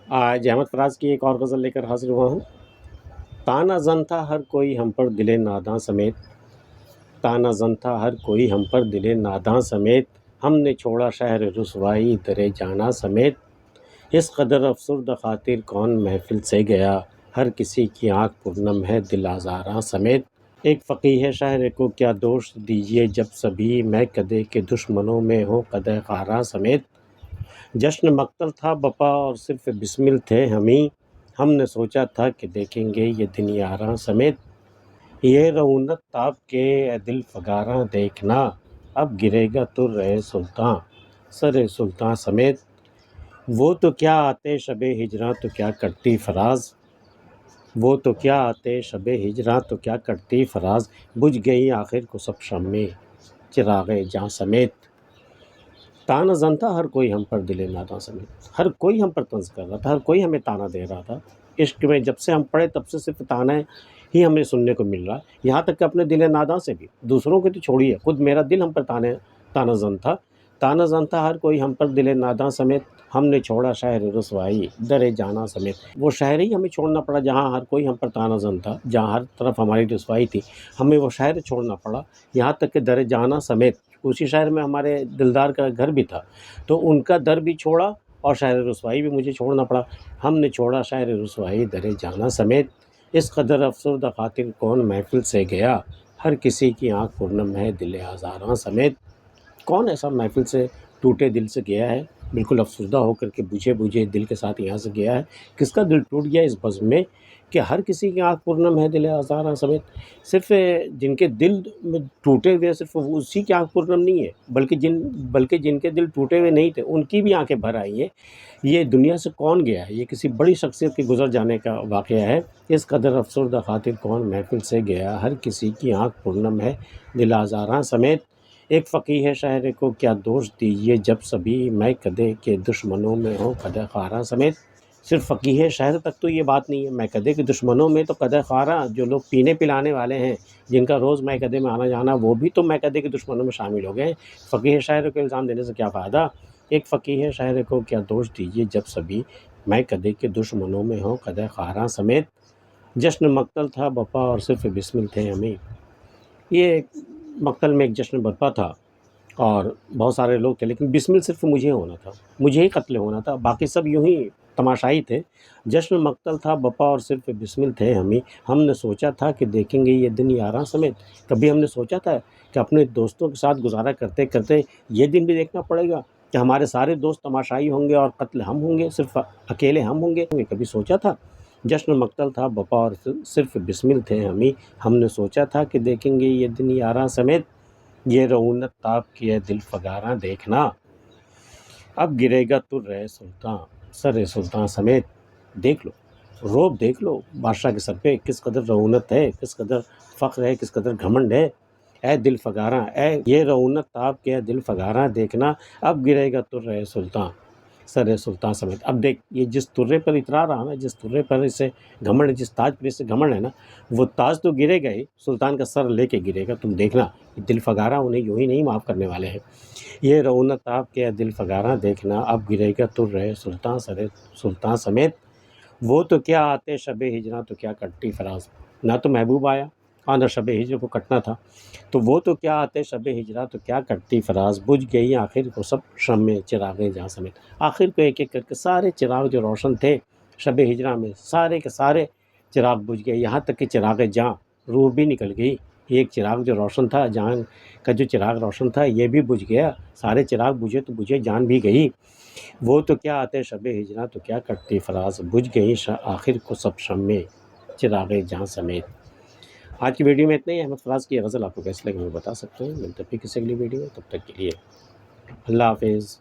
آج احمد فراز کی ایک اور غزل لے کر حاضر ہوا ہوں۔ تانا زن تھا ہر کوئی ہم پر دل ناداں سمیت، تانا زن تھا ہر کوئی ہم پر دل ناداں سمیت، ہم نے چھوڑا شہر رسوائی در جانا سمیت، اس قدر افسردہ خاطر کون محفل سے گیا، ہر کسی کی آنکھ پرنم ہے دل آزاراں سمیت۔ ایک فقیہ شاعر کو کیا دوش دیجیے جب سبھی میں کدے کے دشمنوں میں ہوں قدح خاراں سمیت، جشن مقتل تھا بپا اور صرف بسمل تھے ہم نے سوچا تھا کہ دیکھیں گے یہ دن یاراں سمیت، یہ رونق تاب کے اے دل فگاراں دیکھنا، اب گرے گا تر رہے سلطان سر سلطان سمیت، وہ تو کیا آتے شب ہجراں تو کیا کرتی فراز، وہ تو کیا آتے شب ہجراں تو کیا کرتی فراز، بجھ گئی آخر کو سب شمیں چراغ جاں سمیت۔ تانا زن تھا ہر کوئی ہم پر دل ناداں سمیت، ہر کوئی ہم پر طنز کر رہا تھا، ہر کوئی ہمیں تانا دے رہا تھا۔ عشق میں جب سے ہم پڑھے تب سے صرف تانا ہی ہمیں سننے کو مل رہا ہے، یہاں تک کہ اپنے دل ناداں سے بھی، دوسروں کے تو چھوڑیے، خود میرا دل ہم پر تانا زن تھا۔ تانا زن تھا ہر کوئی ہم پر دل ناداں سمیت، ہم نے چھوڑا شہر رسوائی در جانا سمیت، وہ شہر ہی ہمیں چھوڑنا پڑا جہاں ہر کوئی ہم پر تانا زن تھا، جہاں ہر طرف ہماری رسوائی تھی، ہمیں وہ شہر چھوڑنا پڑا، یہاں تک کہ در جانا سمیت، اسی شہر میں ہمارے دلدار کا گھر بھی تھا، تو ان کا در بھی چھوڑا اور شہر رسوائی بھی مجھے چھوڑنا پڑا، ہم نے چھوڑا شہر رسوائی در جانا سمیت، اس قدر افسردہ خاطر کون محفل سے گیا، ہر کسی کی آنکھ پرنم ہے دل ہزاراں سمیت۔ کون ایسا محفل سے ٹوٹے دل سے گیا ہے، بالکل افسردہ ہو کر کے بجھے بجھے دل کے ساتھ یہاں سے گیا ہے، کس کا دل ٹوٹ گیا اس بزم میں کہ ہر کسی کی آنکھ پرنم ہے دل ہزاراں سمیت۔ صرف جن کے دل ٹوٹے ہوئے صرف اسی کی آنکھ پرنم نہیں ہے، بلکہ جن کے دل ٹوٹے ہوئے نہیں تھے ان کی بھی آنکھیں بھر آئی ہیں۔ یہ دنیا سے کون گیا ہے، یہ کسی بڑی شخصیت کے گزر جانے کا واقعہ ہے۔ اس قدر افسردہ خاطر کون محفل سے گیا، ہر کسی کی آنکھ پرنم ہے دل آزاراں سمیت۔ ایک فقیہ شاعر کو کیا دوش دیجیے جب سبھی میں کدے کے دشمنوں میں ہوں قدح خاراں سمیت، صرف فقیہ شاعر تک تو یہ بات نہیں ہے، میں کدے کے دشمنوں میں تو قدح خاراں جو لوگ پینے پلانے والے ہیں، جن کا روز میں کدے میں آنا جانا، وہ بھی تو میں کدے کے دشمنوں میں شامل ہو گئے ہیں۔ فقیہ شاعر کو الزام دینے سے کیا فائدہ، ایک فقیہ شاعر کو کیا دوش دیجیے جب سبھی میں کدے کے دشمنوں میں ہوں قدح خاراں سمیت، جشن مقتل تھا بپا اور صرف بسمل تھے ہمیں۔ یہ مقتل میں ایک جشن برپا تھا اور بہت سارے لوگ تھے، لیکن بسمل صرف مجھے ہونا تھا، مجھے ہی قتل ہونا تھا، باقی سب یوں ہی تماشائی تھے۔ جشن مقتل تھا بپا اور صرف بسمل تھے ہم نے سوچا تھا کہ دیکھیں گے یہ دن یاراں سمیت، کبھی ہم نے سوچا تھا کہ اپنے دوستوں کے ساتھ گزارا کرتے کرتے یہ دن بھی دیکھنا پڑے گا کہ ہمارے سارے دوست تماشائی ہوں گے اور قتل ہم ہوں گے، صرف اکیلے ہم ہوں گے، کبھی سوچا تھا۔ جشن مقتل تھا بپا اور صرف بسمل تھے ہم نے سوچا تھا کہ دیکھیں گے یہ دن یاراں سمیت، یہ رونق تاب کی ہے دل فگاراں دیکھنا، اب گرے گا تر رہے سلطان سر سلطان سمیت۔ دیکھ لو، روب دیکھ لو بادشاہ کے سر پہ کس قدر رعونت ہے، کس قدر فخر ہے، کس قدر گھمنڈ ہے۔ اے دل فگاراں، اے یہ رعونت تاب کے دل فگاراں دیکھنا، اب گرے گا تر رہے سلطان سر سلطان سمیت۔ اب دیکھ، یہ جس ترے پر اترا رہا نا، جس ترے پر اسے گھمنڈ، جس تاج پر اسے گھمنڈ ہے نا، وہ تاج تو گرے گا ہی، سلطان کا سر لے کے گرے گا، تم دیکھنا۔ دل فگاراں انہیں یوں ہی نہیں معاف کرنے والے ہیں۔ یہ رونق تاب کے دل فگاراں دیکھنا، اب گرے گا تر رہے سلطان سر سلطان سمیت، وہ تو کیا آتے شب ہجراں تو کیا کٹتی فراز، نہ تو محبوب آیا اور نہ شب ہجر کو کٹنا تھا، تو وہ تو کیا آتے شب ہجراں تو کیا کٹتی فراز، بجھ گئی آخر کو سب شمیں چراغیں جہاں سمیت۔ آخر کو ایک ایک کر کے سارے چراغ جو روشن تھے شب ہجراں میں، سارے کے سارے چراغ بجھ گئے، یہاں تک کہ چراغ جاں، روح بھی نکل گئی۔ ایک چراغ جو روشن تھا، جان کا جو چراغ روشن تھا، یہ بھی بجھ گیا، سارے چراغ بجھے تو بجھے، جان بھی گئی۔ وہ تو کیا آتے شب ہجراں تو کیا کٹتی فراز، بجھ گئی آخر کو سب شمیں چراغ جہاں سمیت۔ آج کی ویڈیو میں اتنا ہی۔ احمد فراز کی یہ غزل آپ کو کیسے لگی ہمیں بتا سکتے ہیں، ملتے ہیں پھر کسی اگلی ویڈیو میں، تب تک کے لیے اللہ حافظ۔